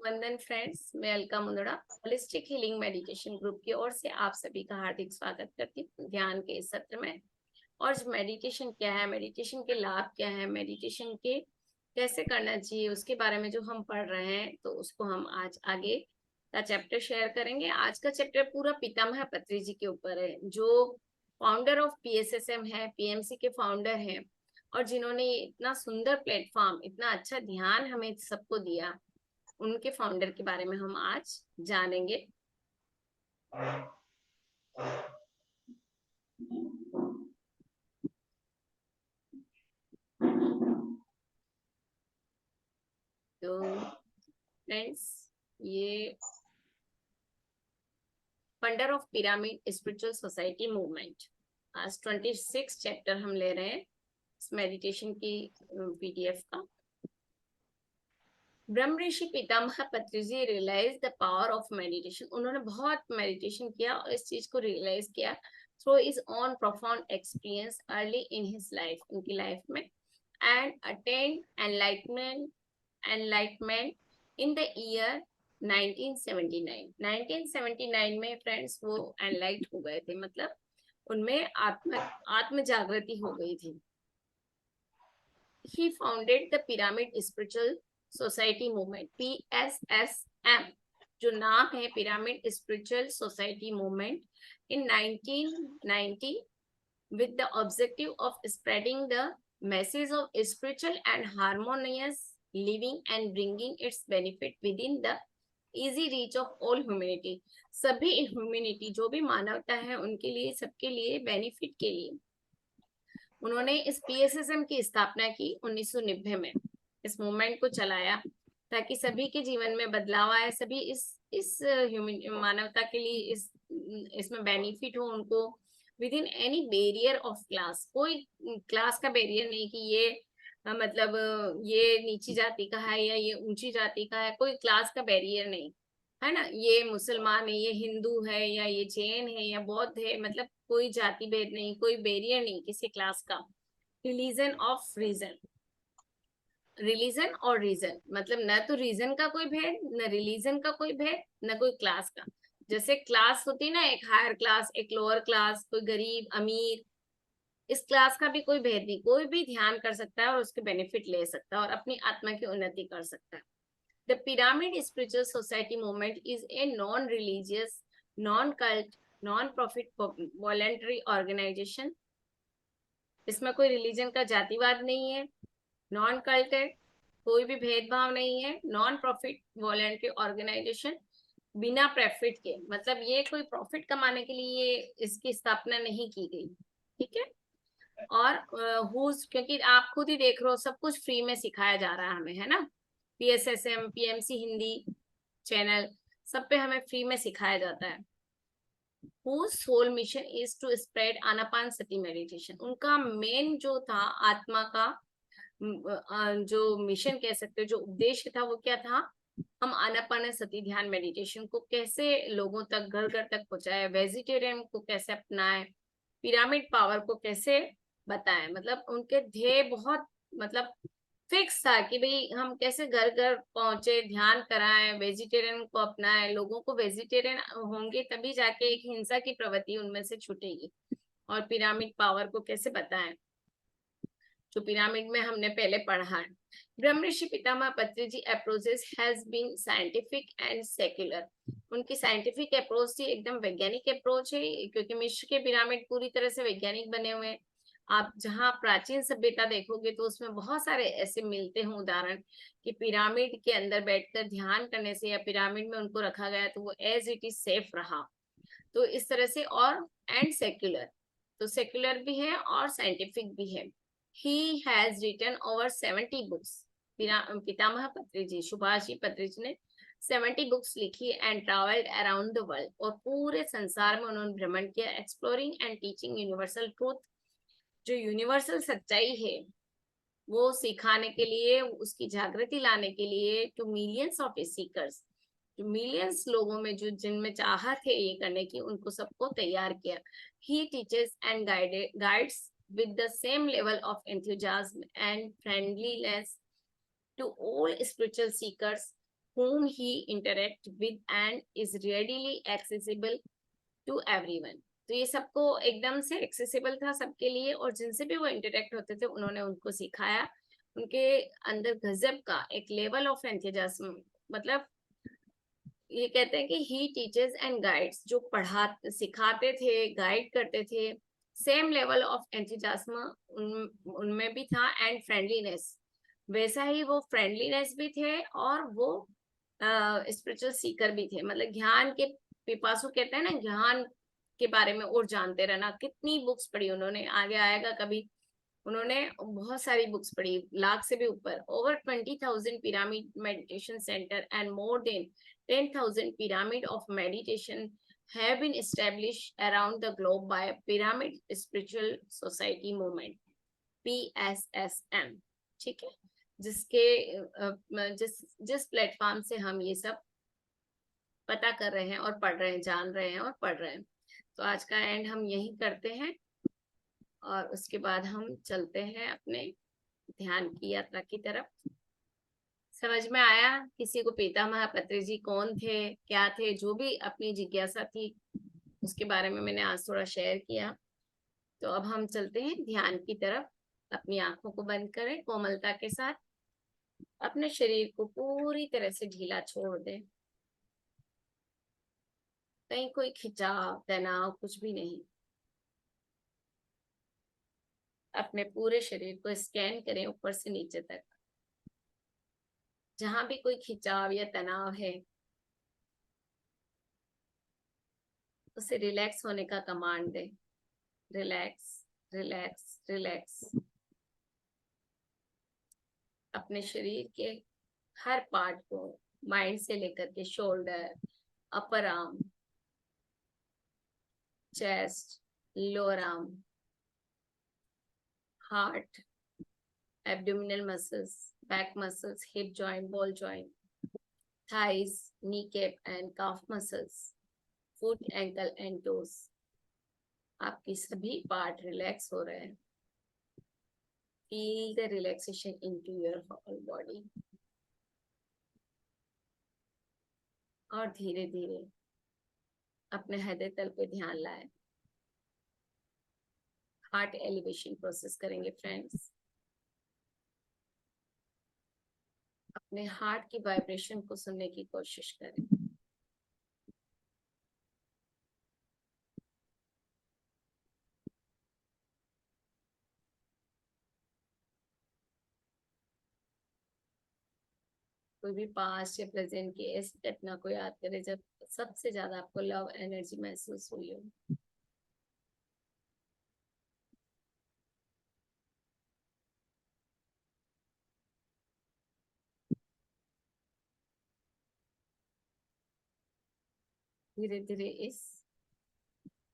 वंदन फ्रेंड्स, मैं Alka Mundra holistic healing meditation group की ओर से आप सभी का हार्दिक स्वागत करती हूँ ध्यान के इस सत्र में। और मेडिटेशन क्या है, मेडिटेशन के लाभ क्या है, मेडिटेशन के कैसे करना चाहिए, उसके बारे में जो हम पढ़ रहे हैं, तो उसको हम आज आगे का चैप्टर शेयर करेंगे। आज का चैप्टर पूरा पितामह पत्री जी के ऊपर है, जो फाउंडर ऑफ पीएसएसएम है, पीएमसी के फाउंडर हैं, और जिन्होंने इतना सुंदर प्लेटफॉर्म, इतना अच्छा ध्यान हमें सबको दिया, उनके फाउंडर के बारे में हम आज जानेंगे। तो फ्रेंड्स, ये founder of pyramid spiritual society movement, आज 26 चैप्टर हम ले रहे हैं इस मेडिटेशन की पीडीएफ का। ब्रह्म Rishi Pitamah Patri ji realize the power of meditation. उन्होंने बहुत मेडिटेशन किया और इस चीज को रियलाइज किया through his own profound experience early in his life, उनकी लाइफ में, and attend enlightenment in the year 1979। 1979 में फ्रेंड्स वो एनलाइट हो गए थे, मतलब उनमें आत्म जागृति हो गई थी। He founded the Pyramid Spiritual Society Movement, PSSM, जो नाम है pyramid spiritual society movement, in 1990 with the objective of spreading the message of spiritual and harmonious living and bringing its benefit within the easy reach of all humanity। सभी humanity, जो भी मानवता है, उनके लिए, सबके लिए, बेनिफिट के लिए उन्होंने इस पीएसएसएम की स्थापना की 1990 में। इस मूवमेंट को चलाया ताकि सभी के जीवन में बदलाव आए, सभी इस मानवता के लिए इसमें बेनिफिट हो उनको, with in any barrier of class. कोई क्लास का बैरियर नहीं कि ये मतलब ये नीची जाति का है या ये ऊंची जाति का है, कोई क्लास का बैरियर नहीं है ना। ये मुसलमान है, ये हिंदू है, या ये जैन है, या बौद्ध है, मतलब कोई जाति भेद नहीं, कोई बैरियर नहीं किसी क्लास का। रिलीजन ऑफ रीजन, रिलीजन और रीजन, मतलब न तो रीजन का कोई भेद, न रिलीजन का कोई भेद, न कोई क्लास का। जैसे क्लास होती ना, एक हायर क्लास, एक लोअर क्लास, कोई गरीब अमीर, इस क्लास का भी कोई भेद नहीं। कोई भी ध्यान कर सकता है और उसके बेनिफिट ले सकता है और अपनी आत्मा की उन्नति कर सकता है। The Pyramid Spiritual Society movement is a non-religious, non-cult, non-profit voluntary organization। इसमें कोई रिलीजन का जातिवाद नहीं है, नॉन कल्ट है, कोई भी भेदभाव नहीं है, नॉन प्रॉफिट वॉलंटरी ऑर्गेनाइजेशन, बिना प्रॉफिट के, मतलब ये कोई प्रॉफिट कमाने के लिए इसकी स्थापना नहीं की गई, ठीक है। और क्योंकि आप खुद ही देख रहे हो, सब कुछ फ्री में सिखाया जा रहा है हमें, है ना। पीएसएसएम, पीएमसी हिंदी चैनल, सब पे हमें फ्री में सिखाया जाता है। whose sole mission is to spread anapanasati meditation। उनका मेन जो था, आत्मा का जो मिशन कह सकते हो, जो उद्देश्य था, वो क्या था, हम आनापानसती ध्यान मेडिटेशन को कैसे लोगों तक, घर घर तक पहुंचाए, वेजिटेरियन को कैसे अपनाए, पिरामिड पावर को कैसे बताएं। मतलब उनके ध्येय बहुत मतलब फिक्स था कि भाई हम कैसे घर घर पहुंचे, ध्यान कराएं, वेजिटेरियन को अपनाएं, लोगों को वेजिटेरियन होंगे तभी जाके एक हिंसा की प्रवृत्ति उनमें से छूटेगी, और पिरामिड पावर को कैसे बताएं, जो पिरामिड में हमने पहले पढ़ा है। ब्रह्म Rishi Pitamah Patri ji approaches has been scientific and secular. उनकी साइंटिफिक अप्रोच थी, एकदम वैज्ञानिक अप्रोच है, क्योंकि मिस्र के पिरामिड पूरी तरह से वैज्ञानिक बने हुए हैं। आप जहाँ प्राचीन सभ्यता देखोगे तो उसमें बहुत सारे ऐसे मिलते हैं उदाहरण कि पिरामिड के अंदर बैठकर ध्यान करने से, या पिरामिड में उनको रखा गया तो वो एज इट इज सेफ रहा। तो इस तरह से, और एंड सेक्युलर, तो सेक्युलर भी है और साइंटिफिक भी है। He has written over 70 books। पितामह पत्री जी, सुभाष पत्री जी ने 70 बुक्स लिखी and travelled around the world, और पूरे संसार में उन्होंने भ्रमण किया, exploring and teaching universal truth. जो यूनिवर्सल सच्चाई है वो सिखाने के लिए, उसकी जागृति लाने के लिए, टू मिलियंस ऑफ सीकर्स, जो मिलियंस लोगों में जो जिनमें चाहत है ये करने की, उनको सबको तैयार किया। He teaches and guides with the same level of enthusiasm and friendliness to all spiritual seekers whom he interact with and is readily accessible to everyone. तो ये सबको एकदम से एक्सेसिबल था सबके लिए, और जिनसे भी वो इंटरेक्ट होते थे उन्होंने उनको सिखाया। उनके अंदर गजब का एक लेवल ऑफ एंथुसियाज्म, मतलब ये कहते हैं कि ही टीचर्स एंड गाइड्स, जो पढ़ा सिखाते थे, गाइड करते थे, सेम लेवल ऑफ एंथुसियाज्म उनमें भी था, एंड फ्रेंडलीनेस, वैसा ही वो फ्रेंडलीनेस भी थे, और वो स्पिरिचुअल सीकर भी थे। मतलब ज्ञान के पिपासु कहते हैं ना, ज्ञान के बारे में और जानते रहना। कितनी बुक्स पढ़ी उन्होंने, आगे आएगा कभी, उन्होंने बहुत सारी बुक्स पढ़ी, लाख से भी ऊपर। Over 20,000 pyramid meditation centre and more than 10,000 pyramid of meditation have been established around the globe by Pyramid Spiritual Society Movement, PSSM। ठीक है, जिसके जिस प्लेटफॉर्म से हम ये सब पता कर रहे हैं और पढ़ रहे हैं, जान रहे हैं और पढ़ रहे हैं। तो आज का एंड हम यही करते हैं, और उसके बाद हम चलते हैं अपने ध्यान की यात्रा की तरफ। समझ में आया किसी को पितामह पत्री जी कौन थे, क्या थे? जो भी अपनी जिज्ञासा थी उसके बारे में मैंने आज थोड़ा शेयर किया। तो अब हम चलते हैं ध्यान की तरफ। अपनी आंखों को बंद करें, कोमलता के साथ अपने शरीर को पूरी तरह से ढीला छोड़ दें। कहीं कोई खिंचाव, तनाव कुछ भी नहीं। अपने पूरे शरीर को स्कैन करें ऊपर से नीचे तक। जहां भी कोई खिंचाव या तनाव है उसे रिलैक्स होने का कमांड दें। Relax, relax, relax. अपने शरीर के हर पार्ट को, माइंड से लेकर के shoulder, upper arm, chest, lower arm, heart, abdominal muscles, back muscles, hip joint, ball joint, thighs, knee cap and calf muscles, foot, ankle and toes. आपकी सभी पार्ट रिलैक्स हो रहे हैं। Feel the relaxation into your whole body. और धीरे धीरे अपने हृदय तल पे ध्यान लाए। हार्ट एलिवेशन प्रोसेस करेंगे फ्रेंड्स। अपने हार्ट की वाइब्रेशन को सुनने की कोशिश करें। कोई भी पास्ट या प्रेजेंट की ऐसी घटना को याद करें जब सबसे ज्यादा आपको लव एनर्जी महसूस हुई हो। धीरे धीरे इस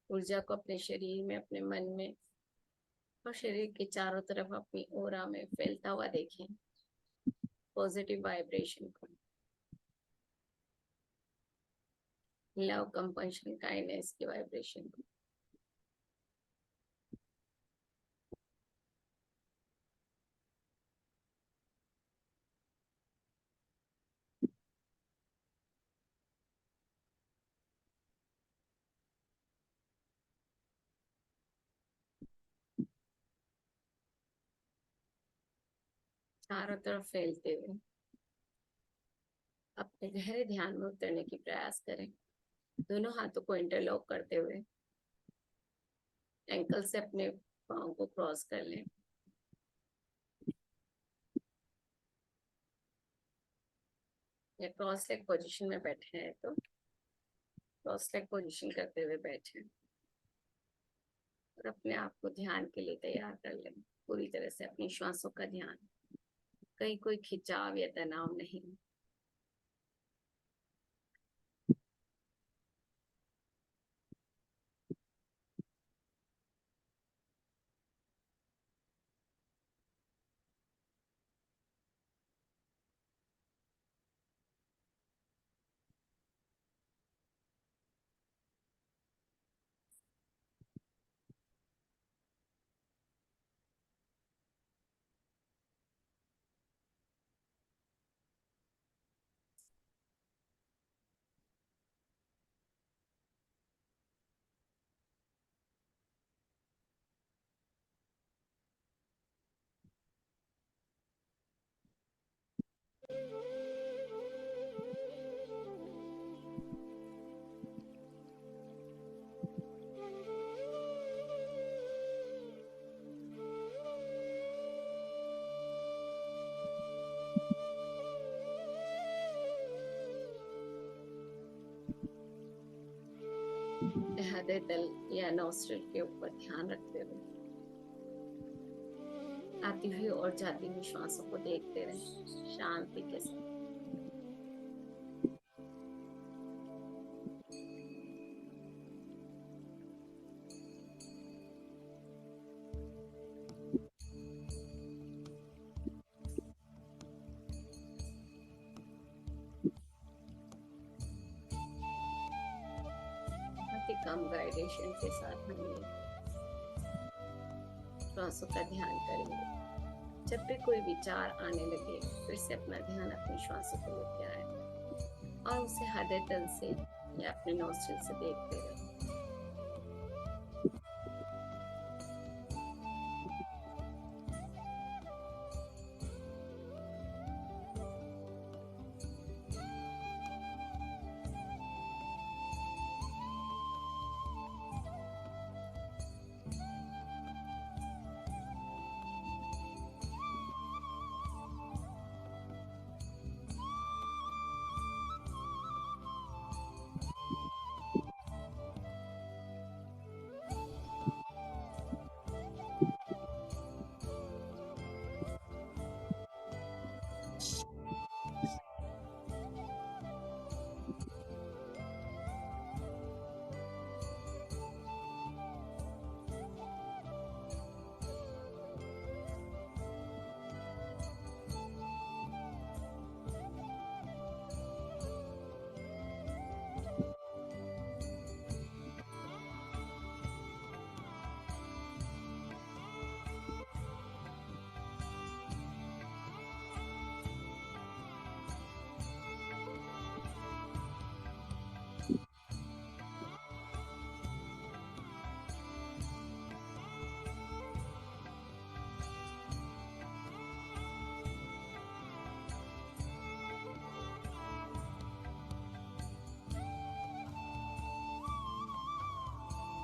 ऊर्जा को अपने शरीर में, अपने मन में और शरीर के चारों तरफ अपनी ओरा में फैलता हुआ देखें। पॉजिटिव वाइब्रेशन को, लव, कंपैशन, काइंडनेस की वाइब्रेशन को। चारों तरफ फैलते हुए अपने गहरे ध्यान में उतरने की प्रयास करें। दोनों हाथों को इंटरलॉक करते हुए एंकल से अपने पाँव को क्रॉस कर लें। या क्रॉस लेग पोजीशन में बैठे हैं तो क्रॉस लेग पोजीशन करते हुए बैठे और अपने आप को ध्यान के लिए तैयार कर लें। पूरी तरह से अपनी श्वासों का ध्यान, कहीं कोई खिंचाव या तनाव नहीं। हृदय तल या नॉस्ट्रिल के ऊपर ध्यान रखते हुए आती हुई और जाती हुई श्वासों को देखते रहें शांति के साथ। बहुत ही कम गाइडेशन के साथ हम ये श्वासों का ध्यान करेंगे। जब भी कोई विचार आने लगे फिर से अपना ध्यान अपनी श्वासों को लेके आए और उसे हृदय तल से या अपने नॉस्ट्रिल से देखते रहे।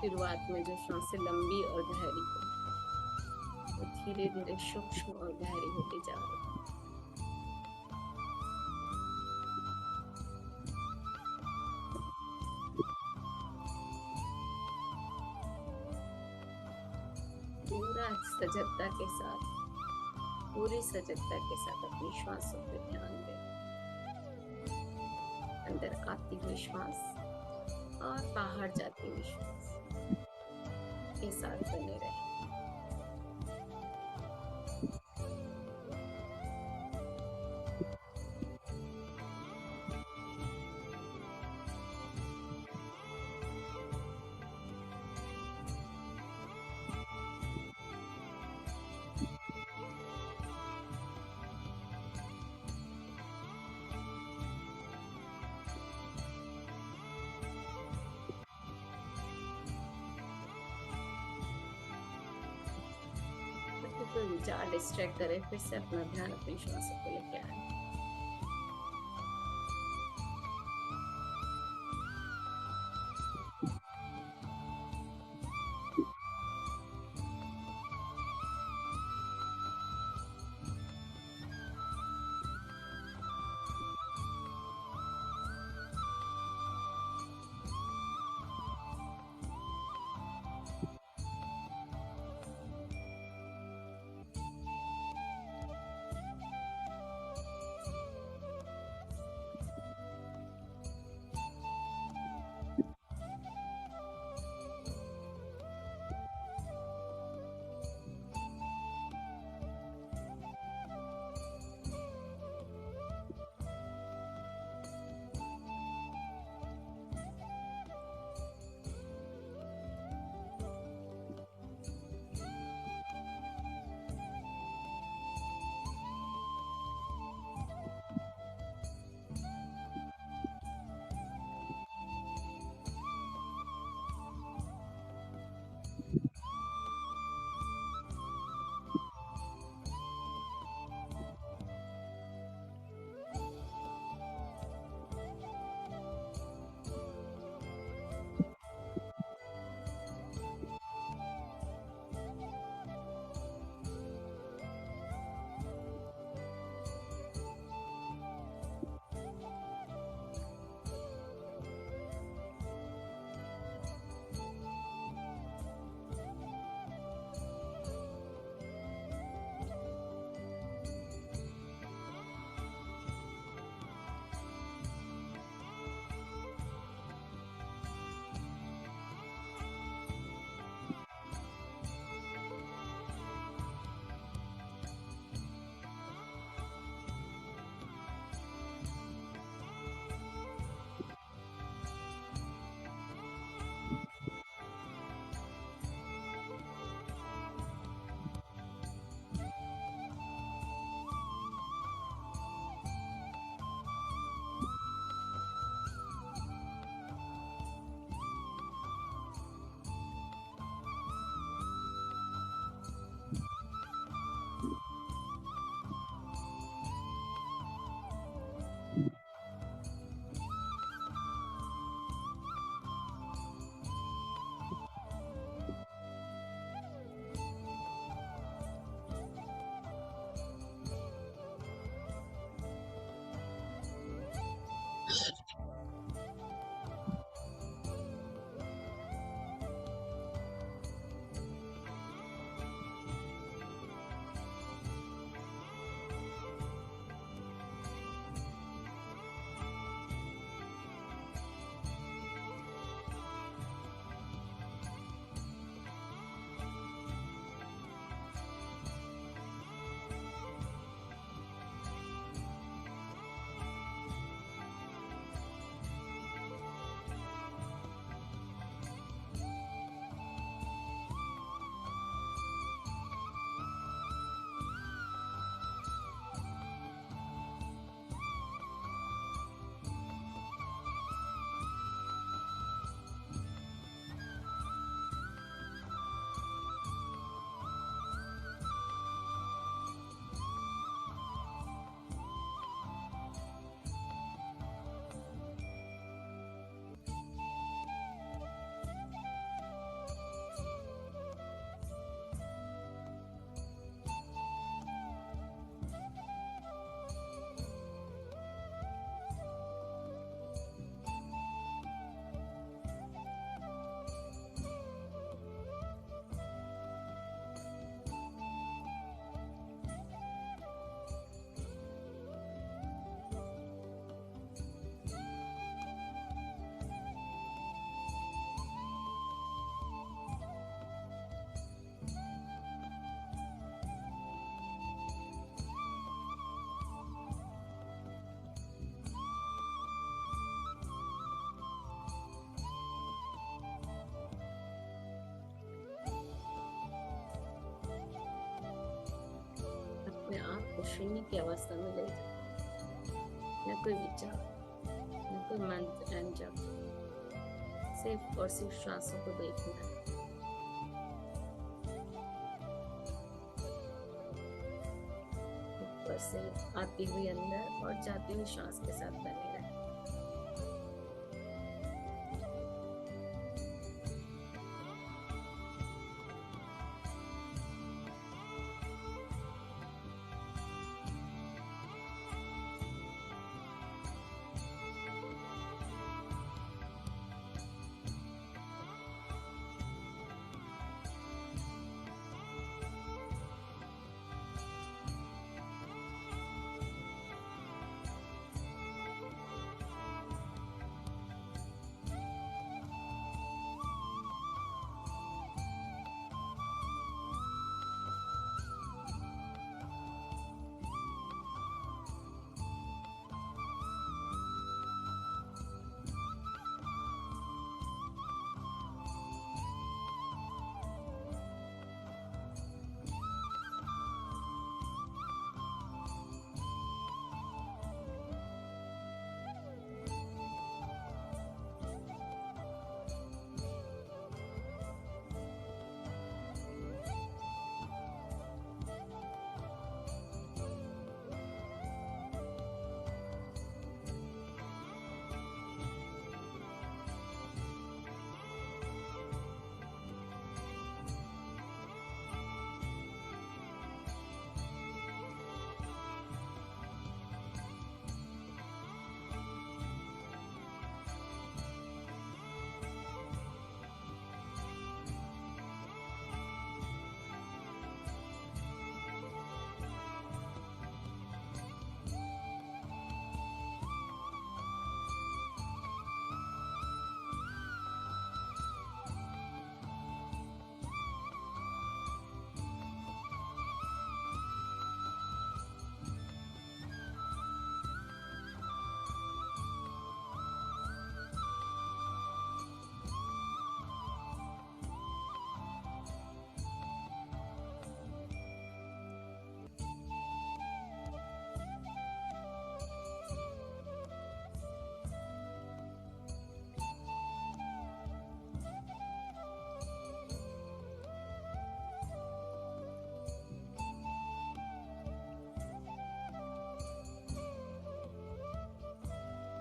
शुरुआत में जो सांसें लंबी और गहरी हो वो धीरे धीरे सूक्ष्म और गहरी होती जा रही है। पूरा सजगता के साथ पूरी सजगता के साथ अपनी श्वासों पर ध्यान दें। अंदर आती हुई श्वास और बाहर जाती हुई श्वास के साथ बने रहें। कोई विचार डिस्ट्रैक्ट करे फिर से अपना ध्यान अपनी श्वासों को लेके आए। अपने आप को शून्य की अवस्था में ले जाओ। न कोई विचार, न कोई मंत्र न जप, सिर्फ और सिर्फ श्वासों को देखना है। ऊपर से आती हुई अंदर और जाती हुई श्वास के साथ बने रहे।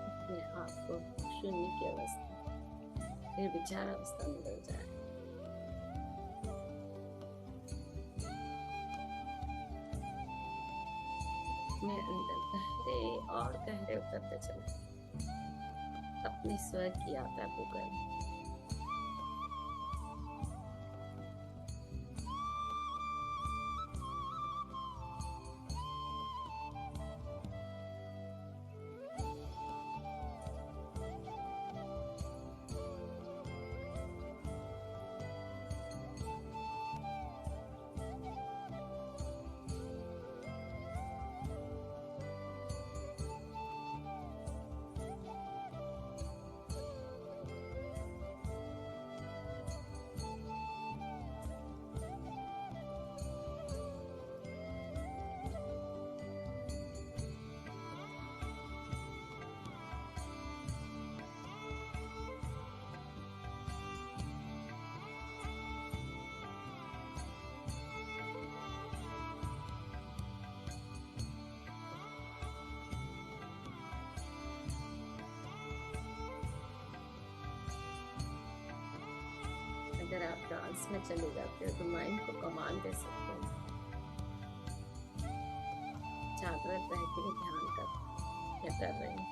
अपने आप को शून्य की अवस्था, फिर विचार अवस्था में ले जाए। अपने अंदर गहरे और गहरे उतरते चले। अपने स्वर की यात्रा को करें। अगर आप डांस में चले जाते हो तो माइंड को कमांड दे सकते हो। जागृत रह के ध्यान कर रहे हैं।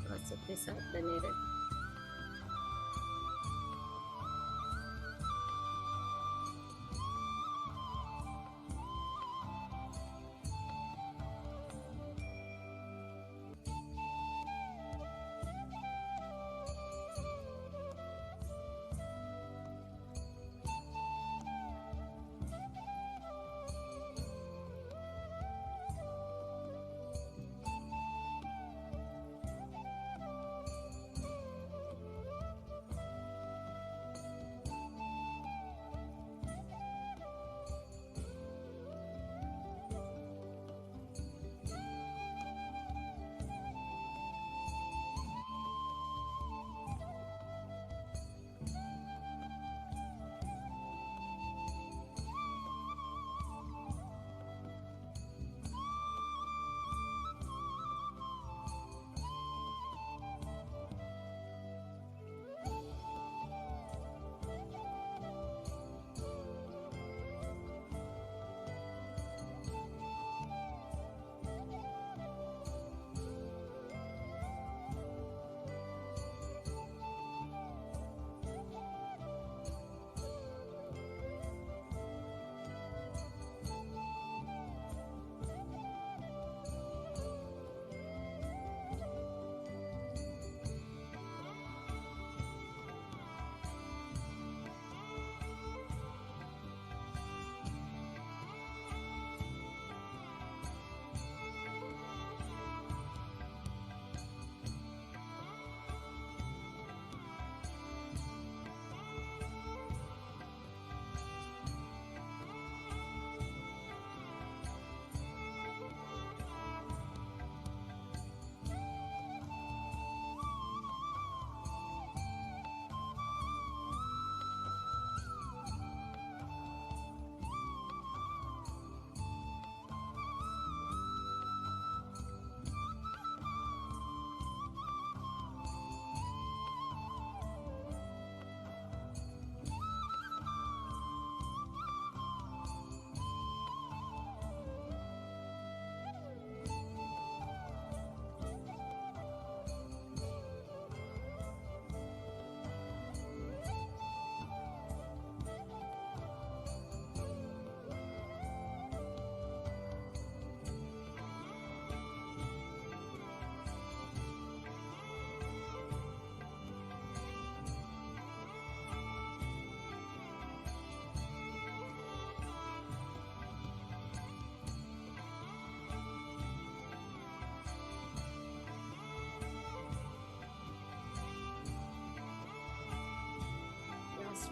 और सबके साथ बने रहे।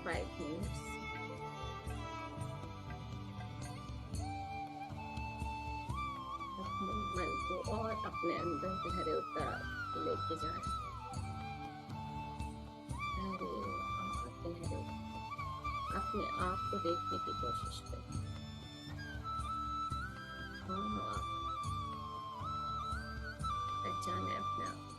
5 minutes. अपने मन को और अपने अंदर गहरे उतार लेके जाए। गहरे अपने आप को देखने की कोशिश करें। पहचाने अपने आप को।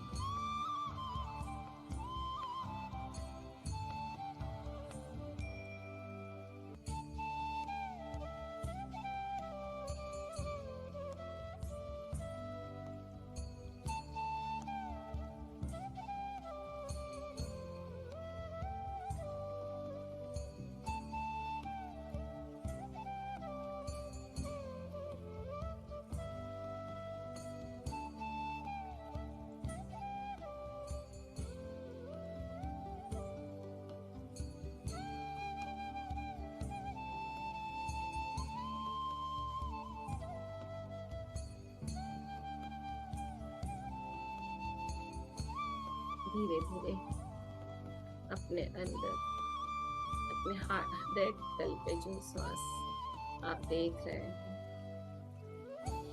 धीरे धीरे अपने अंदर, अपने हृदय तल पे जो सांस आप देख रहे हैं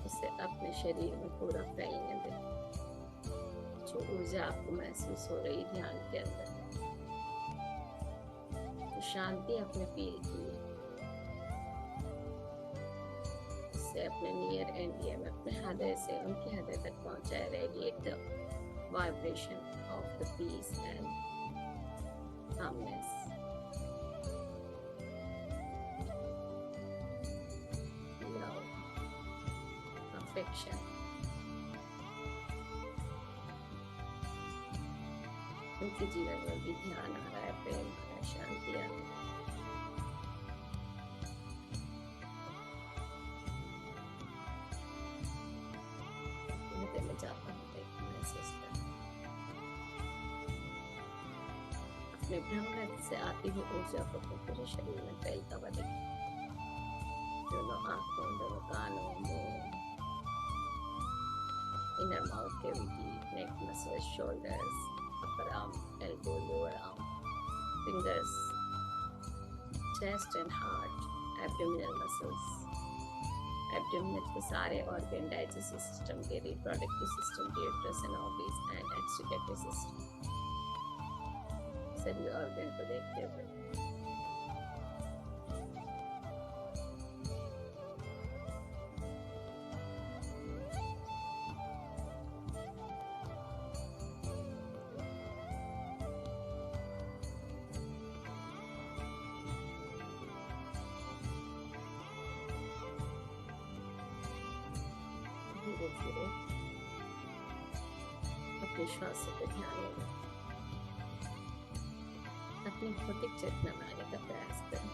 उसे अपने शरीर में पूरा फैलने दें। जो ऊर्जा आपको महसूस हो रही ध्यान के अंदर, तो शांति अपने फील कीजिए। उससे अपने नियर एंडिया में अपने हृदय से उनके हृदय तक पहुंचाए। Radiate the vibration of the peace and calmness. Love, affection. उनके जीवन में भी ध्यान आ रहा है, प्रेम आ रहा है, शांति आ रही है। हृदय में जाता हूँ महसूस कर अपने ब्रह्म से आती हुई ऊर्जा को पूरे शरीर में फैलता हुआ देखें। दोनों आंखों, दोनों कानों, मुंह, inner mouth cavity, neck muscles, shoulders, upper arm, elbow, lower arm, fingers, chest and heart, abdominal muscles, abdominal के सारे organ, digestive system के, reproductive system के, uterus and ovaries and excretory system, सभी organ को देखते हुए धीरे धीरे अपने श्वास पे ध्यान दें। अपनी भौतिक चेतना में आने का प्रयास करें।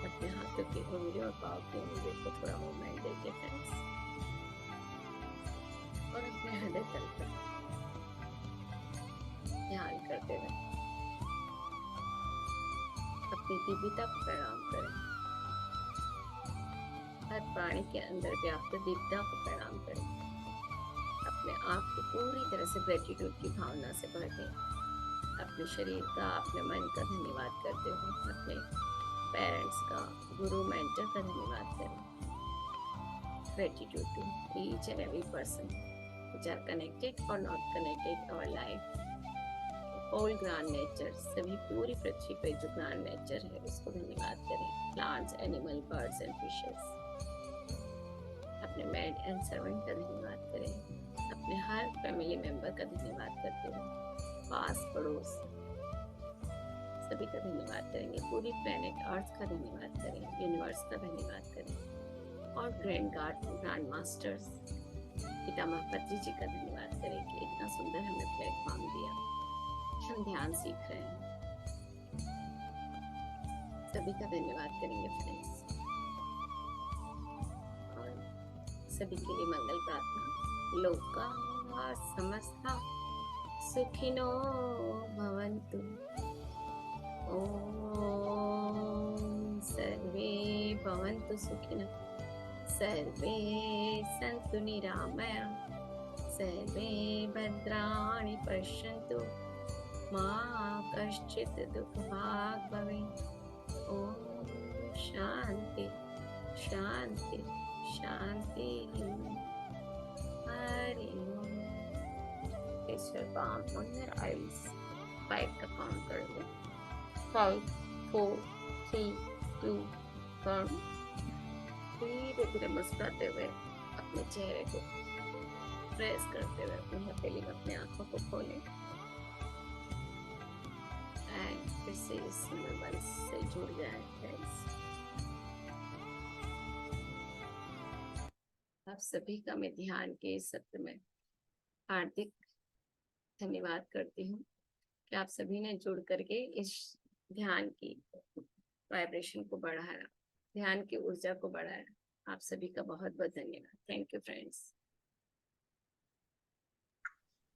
अपने हाथों की उंगलियों और पाँव की उंगलियों को थोड़ा मूवमेंट देके फ्रेंड्स, और अपने हृदय तल पर ध्यान करते हुए अपनी दिव्यता को प्रणाम करें। हर प्राणी के अंदर व्याप्त दिव्यता को प्रणाम करें। अपने आप को पूरी तरह से ग्रेटिट्यूड की भावना से भर दें। अपने शरीर का, अपने मन का धन्यवाद करते हुए अपने पेरेंट्स का, गुरु, मेंटर का धन्यवाद करें। Gratitude to each and every person which are connected or not connected our life, all grand nature, सभी पूरी पृथ्वी पे जो grand nature है उसको धन्यवाद करें। plants, animal, birds and fishes, अपने मेड एंड सर्वेंट का धन्यवाद करें। अपने हर फैमिली मेंबर का धन्यवाद करते हुए पास पड़ोस सभी का धन्यवाद करेंगे। पूरी प्लेनेट अर्थ का धन्यवाद करें, यूनिवर्स का धन्यवाद करें, और ग्रैंड मास्टर्स पितामह पत्री जी का धन्यवाद करें कि इतना सुंदर हमें प्लेटफॉर्म दिया, हम ध्यान सीख रहे हैं। सभी का धन्यवाद करेंगे फ्रेंड्स, और सभी के लिए मंगल प्रार्थना। लोका समस्ता सुखिनो भवन्तु। ओम सर्वे भवन्तु सुखिनः, सर्वे सन्तु निरामया, सर्वे भद्राणि पश्यन्तु मा कश्चित् दुःखभाग् भवेत्। ओम शांति शांति शांति। हरि ओम। Place your palm on your eyes. 5 का काउंट करेंगे। 5 4 3 2 1। धीरे धीरे मुस्कुराते हुए अपने चेहरे को प्रेस करते हुए अपनी हथेली में अपनी आंखों को खोलें एंड फिर से इस मन से जुड़ जाए फ्रेंड्स। आप सभी का मैं ध्यान के इस सत्र में हार्दिक धन्यवाद करती हूँ कि आप सभी ने जुड़ करके इस ध्यान की वाइब्रेशन को बढ़ाया, ध्यान की ऊर्जा को बढ़ाया। आप सभी का बहुत बहुत धन्यवाद। Thank you friends.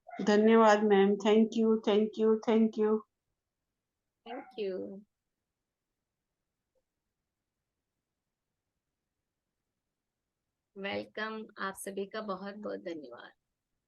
धन्यवाद ma'am. Thank you thank you thank you. Thank you. Welcome. आप सभी का बहुत बहुत धन्यवाद।